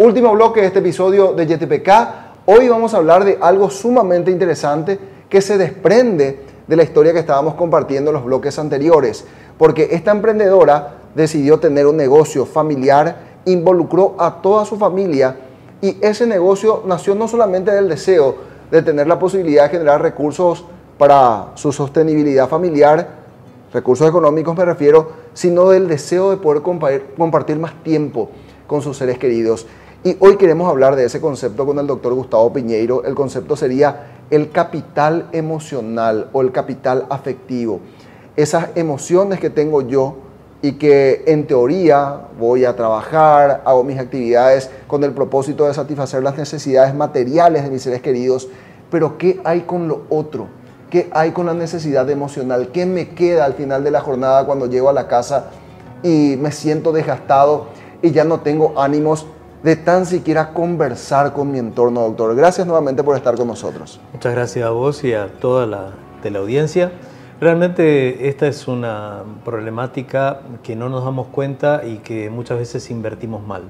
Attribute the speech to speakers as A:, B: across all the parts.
A: Último bloque de este episodio de YTPK. Hoy vamos a hablar de algo sumamente interesante que se desprende de la historia que estábamos compartiendo en los bloques anteriores. Porque esta emprendedora decidió tener un negocio familiar, involucró a toda su familia y ese negocio nació no solamente del deseo de tener la posibilidad de generar recursos para su sostenibilidad familiar, recursos económicos me refiero, sino del deseo de poder compartir más tiempo con sus seres queridos. Y hoy queremos hablar de ese concepto con el doctor Gustavo Piñeiro. El concepto sería el capital emocional o el capital afectivo. Esas emociones que tengo yo y que en teoría voy a trabajar, hago mis actividades con el propósito de satisfacer las necesidades materiales de mis seres queridos, pero ¿qué hay con lo otro? ¿Qué hay con la necesidad emocional? ¿Qué me queda al final de la jornada cuando llego a la casa y me siento desgastado y ya no tengo ánimos de tan siquiera conversar con mi entorno, doctor? Gracias nuevamente por estar con nosotros.
B: Muchas gracias a vos y a toda la audiencia. Realmente esta es una problemática que no nos damos cuenta y que muchas veces invertimos mal.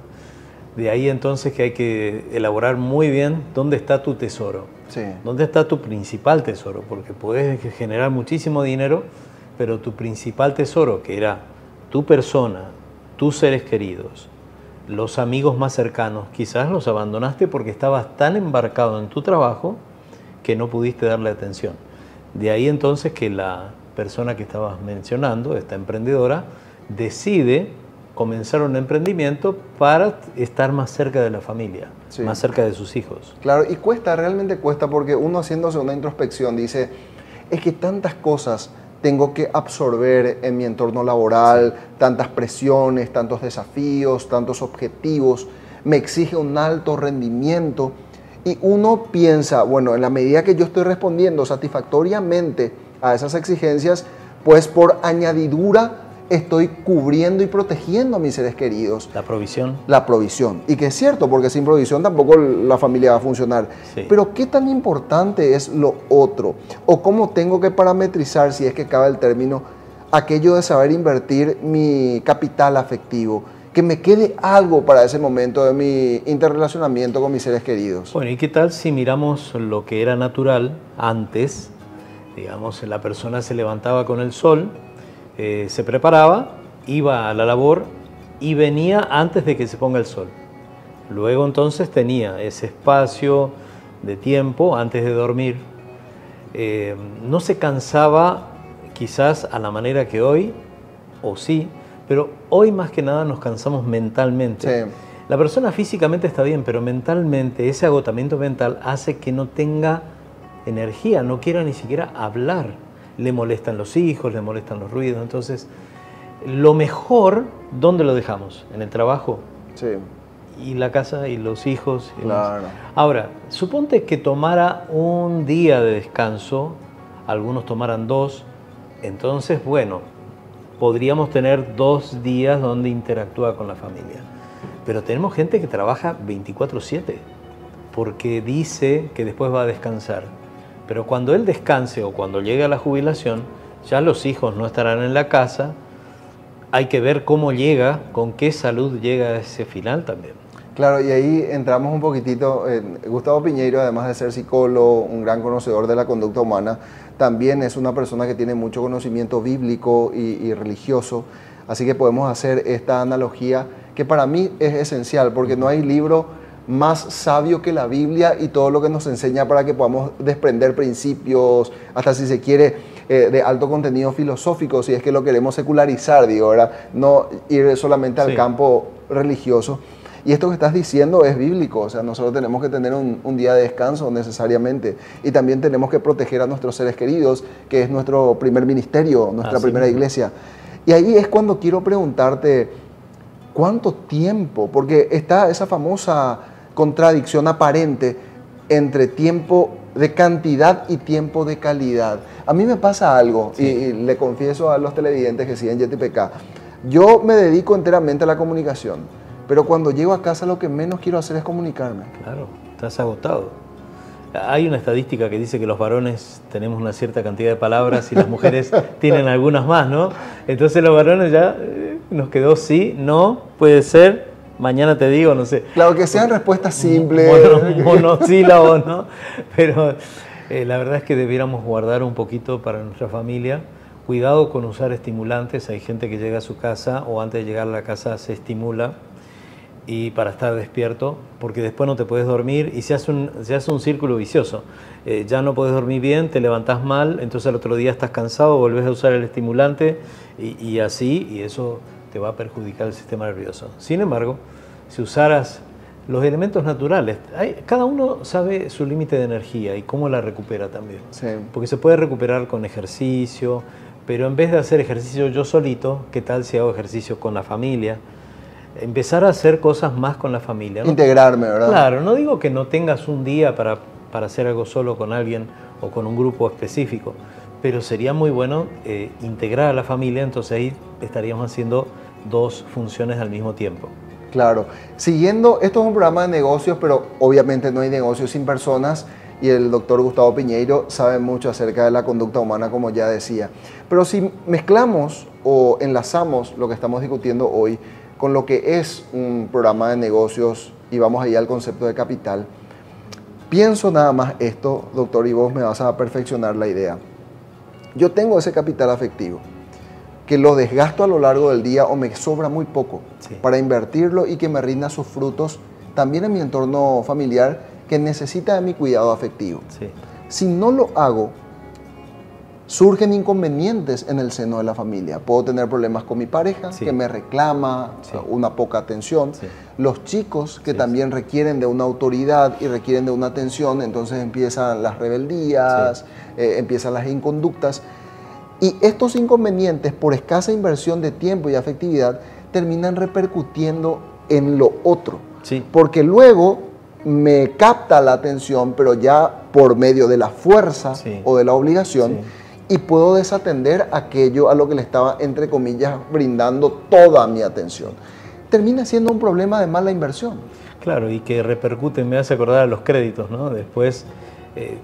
B: De ahí entonces que hay que elaborar muy bien dónde está tu tesoro.
A: Sí.
B: ¿Dónde está tu principal tesoro? Porque puedes generar muchísimo dinero, pero tu principal tesoro, que era tu persona, tus seres queridos, los amigos más cercanos, quizás los abandonaste porque estabas tan embarcado en tu trabajo que no pudiste darle atención. De ahí entonces que la persona que estabas mencionando, esta emprendedora, decide comenzar un emprendimiento para estar más cerca de la familia, sí, más cerca de sus hijos.
A: Claro, y cuesta, realmente cuesta, porque uno haciéndose una introspección dice, es que tantas cosas tengo que absorber en mi entorno laboral, sí, tantas presiones, tantos desafíos, tantos objetivos, me exige un alto rendimiento y uno piensa, bueno, en la medida que yo estoy respondiendo satisfactoriamente a esas exigencias, pues por añadidura estoy cubriendo y protegiendo a mis seres queridos.
B: La provisión.
A: La provisión. Y que es cierto, porque sin provisión tampoco la familia va a funcionar. Sí. Pero ¿qué tan importante es lo otro? ¿O cómo tengo que parametrizar, si es que cabe el término, aquello de saber invertir mi capital afectivo? Que me quede algo para ese momento de mi interrelacionamiento con mis seres queridos.
B: Bueno, ¿y qué tal si miramos lo que era natural antes? Digamos, la persona se levantaba con el sol, se preparaba, iba a la labor y venía antes de que se ponga el sol. Luego entonces tenía ese espacio de tiempo antes de dormir. No se cansaba quizás a la manera que hoy, o sí, pero hoy más que nada nos cansamos mentalmente. Sí. La persona físicamente está bien, pero mentalmente, ese agotamiento mental hace que no tenga energía, no quiera ni siquiera hablar. Le molestan los hijos, le molestan los ruidos. Entonces, lo mejor, ¿dónde lo dejamos? ¿En el trabajo?
A: Sí.
B: Y la casa y los hijos. Y
A: claro.
B: Ahora, suponte que tomara un día de descanso, algunos tomaran 2, entonces, bueno, podríamos tener 2 días donde interactúa con la familia. Pero tenemos gente que trabaja 24/7 porque dice que después va a descansar. Pero cuando él descanse o cuando llegue a la jubilación, ya los hijos no estarán en la casa. Hay que ver cómo llega, con qué salud llega a ese final también.
A: Claro, y ahí entramos un poquitito. Gustavo Piñeiro, además de ser psicólogo, un gran conocedor de la conducta humana, también es una persona que tiene mucho conocimiento bíblico y religioso. Así que podemos hacer esta analogía que para mí es esencial, porque no hay libro más sabio que la Biblia y todo lo que nos enseña para que podamos desprender principios, hasta si se quiere, de alto contenido filosófico, si es que lo queremos secularizar, digo, ¿verdad? No ir solamente al campo religioso. Y esto que estás diciendo es bíblico, o sea, nosotros tenemos que tener un día de descanso necesariamente, y también tenemos que proteger a nuestros seres queridos, que es nuestro primer ministerio, nuestra primera iglesia. Y ahí es cuando quiero preguntarte, ¿cuánto tiempo? Porque está esa famosa contradicción aparente entre tiempo de cantidad y tiempo de calidad. A mí me pasa algo, y le confieso a los televidentes que siguen YTPK, yo me dedico enteramente a la comunicación, pero cuando llego a casa lo que menos quiero hacer es comunicarme.
B: Claro, estás agotado. Hay una estadística que dice que los varones tenemos una cierta cantidad de palabras y las mujeres tienen algunas más, ¿no? Entonces los varones ya nos quedó sí, no, puede ser, mañana te digo, no sé.
A: Claro, que sean respuestas simples.
B: Monosílabos, ¿no? Pero la verdad es que debiéramos guardar un poquito para nuestra familia. Cuidado con usar estimulantes. Hay gente que llega a su casa o antes de llegar a la casa se estimula y para estar despierto, porque después no te puedes dormir y se hace un círculo vicioso. Ya no puedes dormir bien, te levantás mal, entonces al otro día estás cansado, volvés a usar el estimulante y así, y eso te va a perjudicar el sistema nervioso. Sin embargo, si usaras los elementos naturales, cada uno sabe su límite de energía y cómo la recupera también.
A: Sí.
B: Porque se puede recuperar con ejercicio, pero en vez de hacer ejercicio yo solito, ¿qué tal si hago ejercicio con la familia? Empezar a hacer cosas más con la familia, ¿no?
A: Integrarme, ¿verdad?
B: Claro, no digo que no tengas un día para hacer algo solo con alguien o con un grupo específico, pero sería muy bueno integrar a la familia, entonces ahí estaríamos haciendo dos funciones al mismo tiempo.
A: Claro. Siguiendo, esto es un programa de negocios, pero obviamente no hay negocios sin personas y el doctor Gustavo Piñeiro sabe mucho acerca de la conducta humana, como ya decía. Pero si mezclamos o enlazamos lo que estamos discutiendo hoy con lo que es un programa de negocios y vamos ahí al concepto de capital, pienso nada más esto, doctor, y vos me vas a perfeccionar la idea. Yo tengo ese capital afectivo, que lo desgasto a lo largo del día o me sobra muy poco para invertirlo y que me rinda sus frutos también en mi entorno familiar que necesita de mi cuidado afectivo.
B: Sí.
A: Si no lo hago, surgen inconvenientes en el seno de la familia. Puedo tener problemas con mi pareja, que me reclama una poca atención. Los chicos que también requieren de una autoridad y requieren de una atención, entonces empiezan las rebeldías, empiezan las inconductas. Y estos inconvenientes, por escasa inversión de tiempo y afectividad, terminan repercutiendo en lo otro. Porque luego me capta la atención, pero ya por medio de la fuerza o de la obligación, y puedo desatender aquello a lo que le estaba, entre comillas, brindando toda mi atención. Termina siendo un problema de mala inversión.
B: Claro, y que repercute, me hace acordar a los créditos, ¿no? Después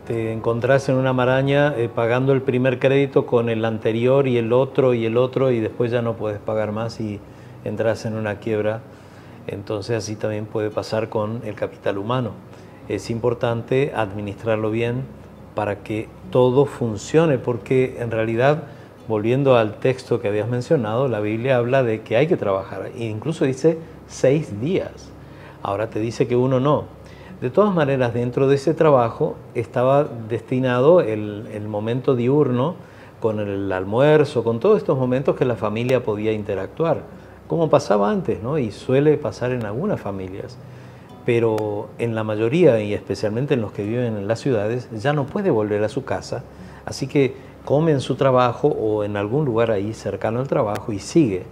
B: te encontrás en una maraña pagando el primer crédito con el anterior y el otro, y después ya no puedes pagar más y entras en una quiebra. Entonces así también puede pasar con el capital humano. Es importante administrarlo bien para que todo funcione, porque en realidad, volviendo al texto que habías mencionado, la Biblia habla de que hay que trabajar, e incluso dice 6 días. Ahora te dice que uno no. De todas maneras, dentro de ese trabajo estaba destinado el momento diurno con el almuerzo, con todos estos momentos que la familia podía interactuar, como pasaba antes, ¿no? Y suele pasar en algunas familias. Pero en la mayoría, y especialmente en los que viven en las ciudades, ya no puede volver a su casa, así que come en su trabajo o en algún lugar ahí cercano al trabajo y sigue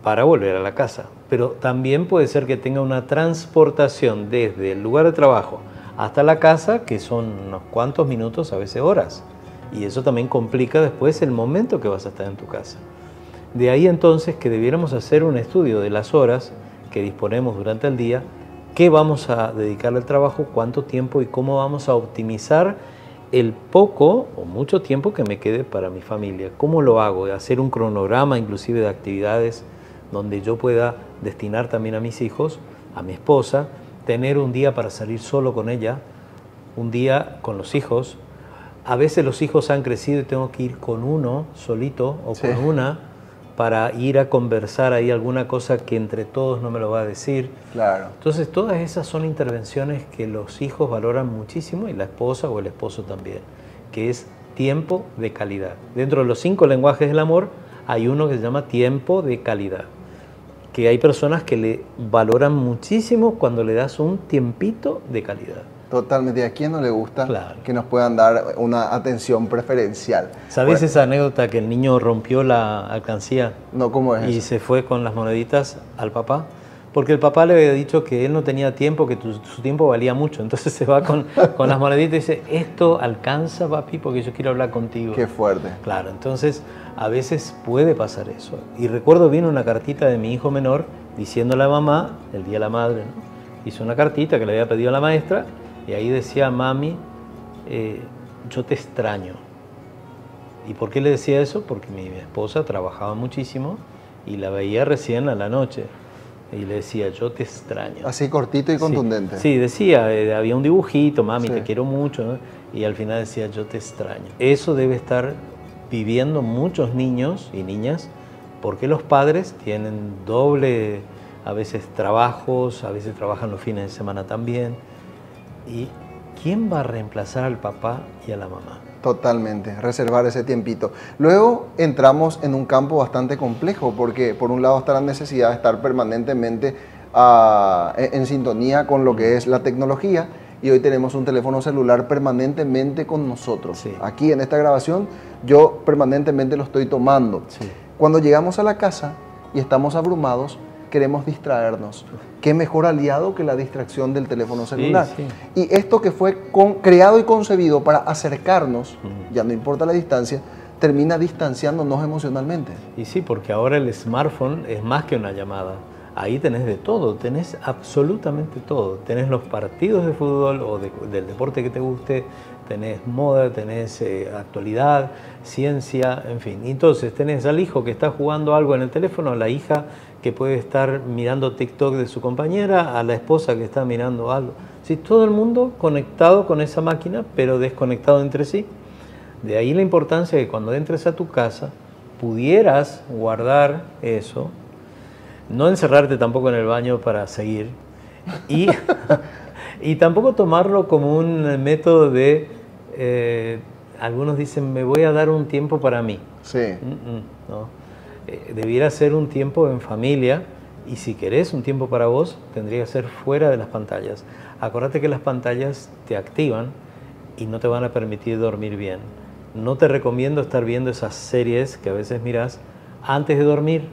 B: para volver a la casa. Pero también puede ser que tenga una transportación desde el lugar de trabajo hasta la casa, que son unos cuantos minutos, a veces horas, y eso también complica después el momento que vas a estar en tu casa. De ahí entonces que debiéramos hacer un estudio de las horas que disponemos durante el día, qué vamos a dedicarle al trabajo, cuánto tiempo y cómo vamos a optimizar el poco o mucho tiempo que me quede para mi familia. ¿Cómo lo hago? Hacer un cronograma inclusive de actividades donde yo pueda destinar también a mis hijos, a mi esposa, tener un día para salir solo con ella, un día con los hijos. A veces los hijos han crecido y tengo que ir con uno solito o con una para ir a conversar ahí alguna cosa que entre todos no me lo va a decir.
A: Claro.
B: Entonces todas esas son intervenciones que los hijos valoran muchísimo y la esposa o el esposo también, que es tiempo de calidad. Dentro de los 5 lenguajes del amor hay uno que se llama tiempo de calidad, que hay personas que le valoran muchísimo cuando le das un tiempito de calidad.
A: Totalmente. ¿A quién no le gusta que nos puedan dar una atención preferencial?
B: ¿Sabes esa anécdota que el niño rompió la alcancía?
A: No, ¿cómo es
B: y
A: eso?
B: Se fue con las moneditas al papá? Porque el papá le había dicho que él no tenía tiempo, que su tiempo valía mucho. Entonces se va con las moneditas y dice, ¿esto alcanza, papi? Porque yo quiero hablar contigo.
A: Qué fuerte.
B: Claro, entonces a veces puede pasar eso. Y recuerdo bien una cartita de mi hijo menor diciéndole a mamá, el día de la madre, ¿no? Hizo una cartita que le había pedido a la maestra y ahí decía, mami, yo te extraño. ¿Y por qué le decía eso? Porque mi esposa trabajaba muchísimo y la veía recién a la noche. y le decía, yo te extraño.
A: Así cortito y contundente.
B: Sí, decía, había un dibujito, mami,
A: Sí.
B: te quiero mucho, ¿no? Y al final decía, yo te extraño. Eso debe estar viviendo muchos niños y niñas, porque los padres tienen doble, a veces trabajos, a veces trabajan los fines de semana también. ¿Y quién va a reemplazar al papá y a la mamá?
A: Totalmente, reservar ese tiempito. Luego entramos en un campo bastante complejo porque por un lado está la necesidad de estar permanentemente en sintonía con lo que es la tecnología y hoy tenemos un teléfono celular permanentemente con nosotros.
B: Sí.
A: Aquí en esta grabación yo permanentemente lo estoy tomando.
B: Sí.
A: Cuando llegamos a la casa y estamos abrumados, queremos distraernos. ¿Qué mejor aliado que la distracción del teléfono celular?
B: Sí.
A: Y esto que fue creado y concebido para acercarnos, ya no importa la distancia, termina distanciándonos emocionalmente.
B: Y sí, porque ahora el smartphone es más que una llamada. Ahí tenés de todo, tenés absolutamente todo. Tenés los partidos de fútbol o del deporte que te guste, tenés moda, tenés actualidad, ciencia, en fin. Entonces tenés al hijo que está jugando algo en el teléfono, a la hija que puede estar mirando TikTok de su compañera, a la esposa que está mirando algo. Sí, todo el mundo conectado con esa máquina, pero desconectado entre sí. De ahí la importancia de que cuando entres a tu casa pudieras guardar eso, no encerrarte tampoco en el baño para seguir y, y tampoco tomarlo como un método de, algunos dicen, me voy a dar un tiempo para mí.
A: Sí.
B: No. Debiera ser un tiempo en familia y si querés un tiempo para vos, tendría que ser fuera de las pantallas. Acordate que las pantallas te activan y no te van a permitir dormir bien. No te recomiendo estar viendo esas series que a veces mirás antes de dormir.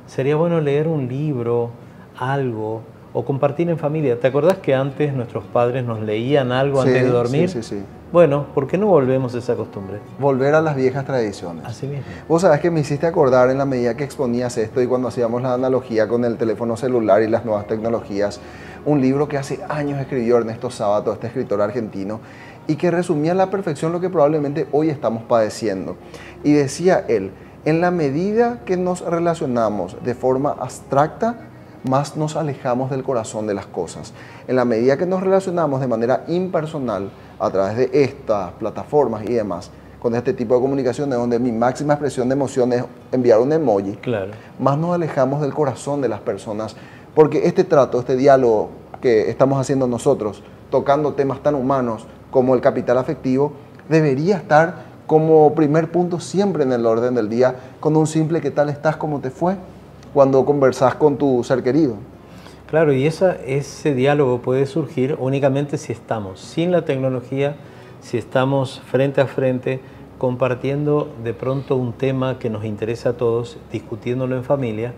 B: Sería bueno leer un libro, algo, o compartir en familia. ¿Te acordás que antes nuestros padres nos leían algo antes de dormir?
A: Sí.
B: Bueno, ¿por qué no volvemos a esa costumbre?
A: Volver a las viejas tradiciones.
B: Así mismo.
A: Vos sabés que me hiciste acordar en la medida que exponías esto y cuando hacíamos la analogía con el teléfono celular y las nuevas tecnologías, un libro que hace años escribió Ernesto Sábato, este escritor argentino, y que resumía a la perfección lo que probablemente hoy estamos padeciendo. Y decía él, en la medida que nos relacionamos de forma abstracta, más nos alejamos del corazón de las cosas. En la medida que nos relacionamos de manera impersonal a través de estas plataformas y demás, con este tipo de comunicaciones donde mi máxima expresión de emoción es enviar un emoji,
B: Claro.
A: más nos alejamos del corazón de las personas, porque este trato, este diálogo que estamos haciendo nosotros, tocando temas tan humanos como el capital afectivo, debería estar como primer punto siempre en el orden del día, con un simple ¿qué tal estás? ¿Cómo te fue? Cuando conversás con tu ser querido.
B: Claro, y ese diálogo puede surgir únicamente si estamos sin la tecnología, si estamos frente a frente, compartiendo de pronto un tema que nos interesa a todos, discutiéndolo en familia.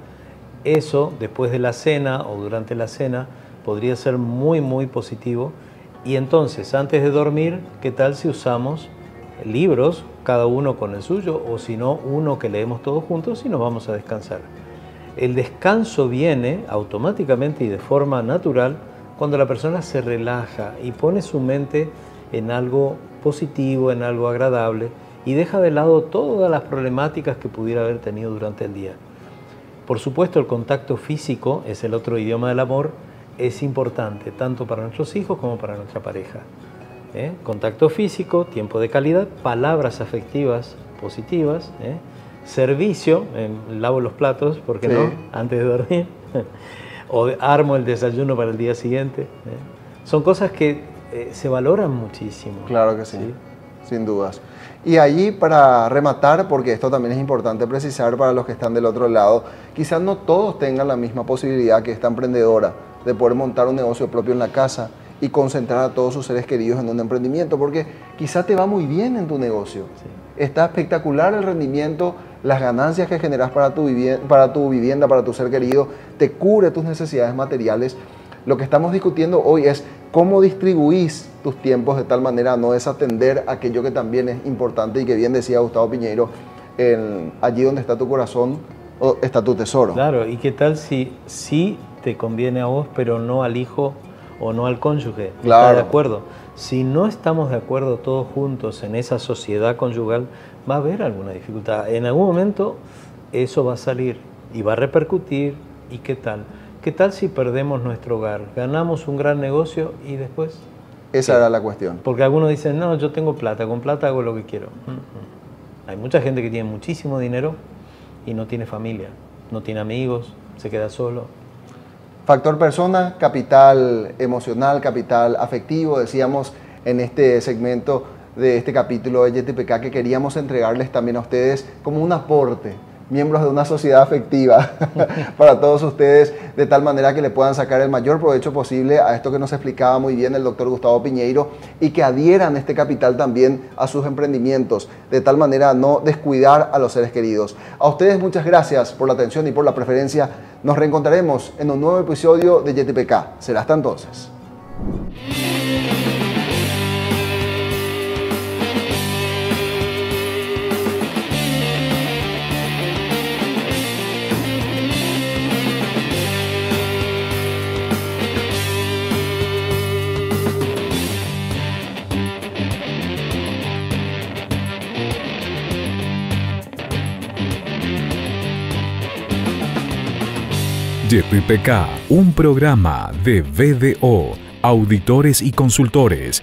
B: Eso, después de la cena o durante la cena, podría ser muy, muy positivo. Y entonces, antes de dormir, ¿qué tal si usamos libros, cada uno con el suyo, o si no, uno que leemos todos juntos y nos vamos a descansar? El descanso viene automáticamente y de forma natural cuando la persona se relaja y pone su mente en algo positivo, en algo agradable y deja de lado todas las problemáticas que pudiera haber tenido durante el día. Por supuesto, el contacto físico es el otro idioma del amor, es importante tanto para nuestros hijos como para nuestra pareja. Contacto físico, tiempo de calidad, palabras afectivas positivas, servicio, lavo los platos, ¿por qué no? Antes de dormir, o armo el desayuno para el día siguiente. Son cosas que se valoran muchísimo.
A: Claro que sí, sin dudas. Y allí, para rematar, porque esto también es importante precisar para los que están del otro lado, quizás no todos tengan la misma posibilidad que esta emprendedora de poder montar un negocio propio en la casa y concentrar a todos sus seres queridos en un emprendimiento, porque quizás te va muy bien en tu negocio. Sí. Está espectacular el rendimiento, las ganancias que generas para tu vivienda, para tu ser querido, te cubre tus necesidades materiales. Lo que estamos discutiendo hoy es cómo distribuís tus tiempos de tal manera a no desatender aquello que también es importante y que bien decía Gustavo Piñeiro, allí donde está tu corazón está tu tesoro.
B: Claro, y qué tal si te conviene a vos pero no al hijo o no al cónyuge.
A: Claro.
B: ¿Estás de acuerdo? Si no estamos de acuerdo todos juntos en esa sociedad conyugal, va a haber alguna dificultad. En algún momento eso va a salir y va a repercutir. ¿Y qué tal? ¿qué tal si perdemos nuestro hogar? Ganamos un gran negocio y después...
A: Esa era la cuestión.
B: Porque algunos dicen, no, yo tengo plata, con plata hago lo que quiero. Hay mucha gente que tiene muchísimo dinero y no tiene familia, no tiene amigos, se queda solo.
A: Factor persona, capital emocional, capital afectivo. Decíamos en este segmento de este capítulo de YTPK que queríamos entregarles también a ustedes como un aporte, miembros de una sociedad afectiva para todos ustedes, de tal manera que le puedan sacar el mayor provecho posible a esto que nos explicaba muy bien el doctor Gustavo Piñeiro, y que adhieran este capital también a sus emprendimientos, de tal manera a no descuidar a los seres queridos. A ustedes muchas gracias por la atención y por la preferencia. Nos reencontraremos en un nuevo episodio de YTPK. Será hasta entonces.
C: YTPK, un programa de BDO, Auditores y Consultores.